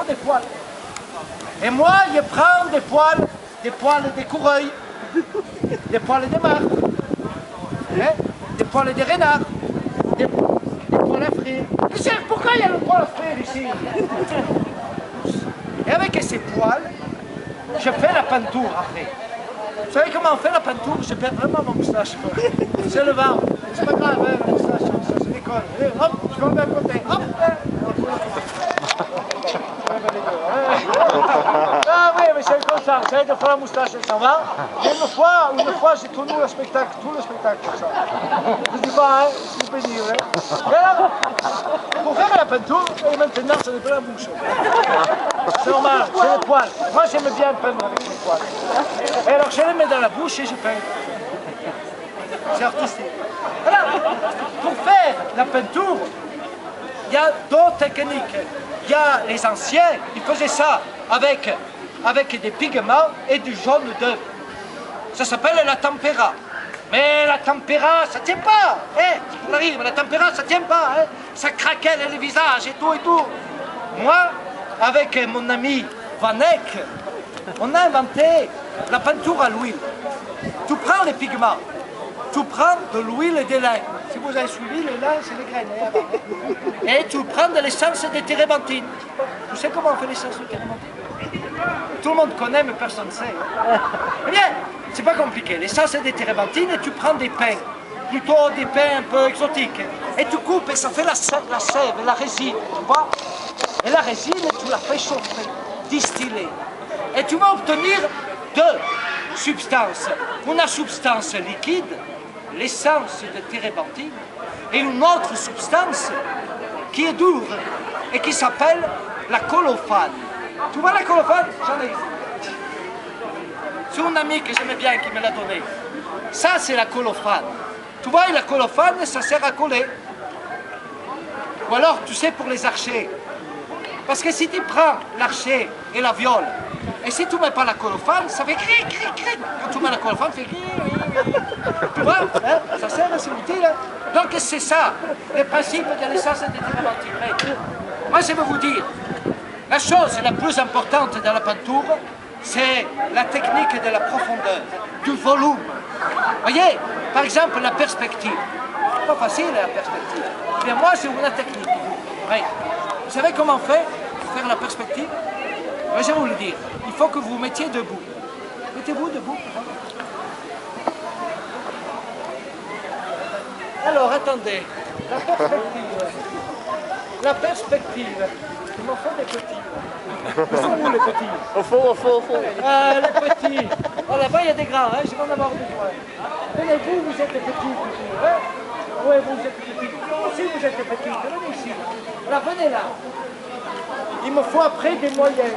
des poils. Et moi, je prends des poils d'écureuil, des poils de martre, hein, des poils de renard, des poils à frire. Pourquoi il y a le poil à frire ici? Et avec ces poils, je fais la peinture après. Vous savez comment on fait la peinture? Je perds vraiment ma moustache. C'est le vent. C'est pas grave, hein, la moustache, ça se décolle. Et hop, je vais d'un côté. Hop, ah oui, mais c'est comme ça. Vous savez, des fois la moustache, elle s'en va. Et une fois, j'ai tourné le spectacle, tout le spectacle comme ça. Je dis pas, hein, c'est pénible. Hein. Et alors, pour faire la peinture, et maintenant, ça n'est pas la bouche. C'est normal, c'est les poils. Moi, j'aime bien peindre avec les poils. Et alors, je les mets dans la bouche et je peins. C'est artistique. Alors, pour faire la peinture, il y a d'autres techniques. Il y a les anciens, ils faisaient ça avec des pigments et du jaune d'œuf. Ça s'appelle la tempéra. Mais la tempéra, ça tient pas. C'est pour la rire, mais la tempéra, ça tient pas. Ça craquait le visage et tout et tout. Moi, avec mon ami Vanek, on a inventé la peinture à l'huile. Tu prends les pigments, tu prends de l'huile et des lin. Si vous avez suivi, les lin, c'est les graines. Et tu prends de l'essence de térébenthine. Tu sais comment on fait l'essence de térébenthine? Tout le monde connaît, mais personne ne sait. Eh bien, c'est pas compliqué. L'essence de térébenthine, et tu prends des pains, plutôt des pains un peu exotiques. Et tu coupes et ça fait la sève, la résine, tu vois? Et la résine, tu la fais chauffer, distiller. Et tu vas obtenir deux substances. Une substance liquide, l'essence de térébenthine, et une autre substance qui est dure et qui s'appelle la colophane. Tu vois la colophane? J'en ai. C'est un ami que j'aimais bien qui me l'a donné. Ça, c'est la colophane. Tu vois, la colophane, ça sert à coller. Ou alors, tu sais, pour les archers. Parce que si tu prends l'archer et la viole, et si tu ne mets pas la colophane, ça fait cric, cric, cric. Quand tu mets la colophane, ça fait cric. Tu vois, hein? Ça sert, c'est utile. Donc c'est ça, le principe de l'essence de térébenthine. Moi, je vais vous dire, la chose la plus importante dans la peinture, c'est la technique de la profondeur, du volume. Vous voyez, par exemple, la perspective. C'est pas facile, la perspective. Mais moi, c'est une technique. Oui. Vous savez comment on fait pour faire la perspective? Je vais vous le dire. Il faut que vous vous mettiez debout. Mettez-vous debout. Alors, attendez. La perspective. Il m'en faut des petits. Où sont où les petits? Au fond. Les petits. Oh, là-bas, il y a des grands, hein, je vais en avoir besoin. Venez, vous êtes petits, toujours, hein? Oui, vous êtes petits. Vous aussi, vous êtes petits. Venez ici. Alors, venez là. Il me faut après des moyens.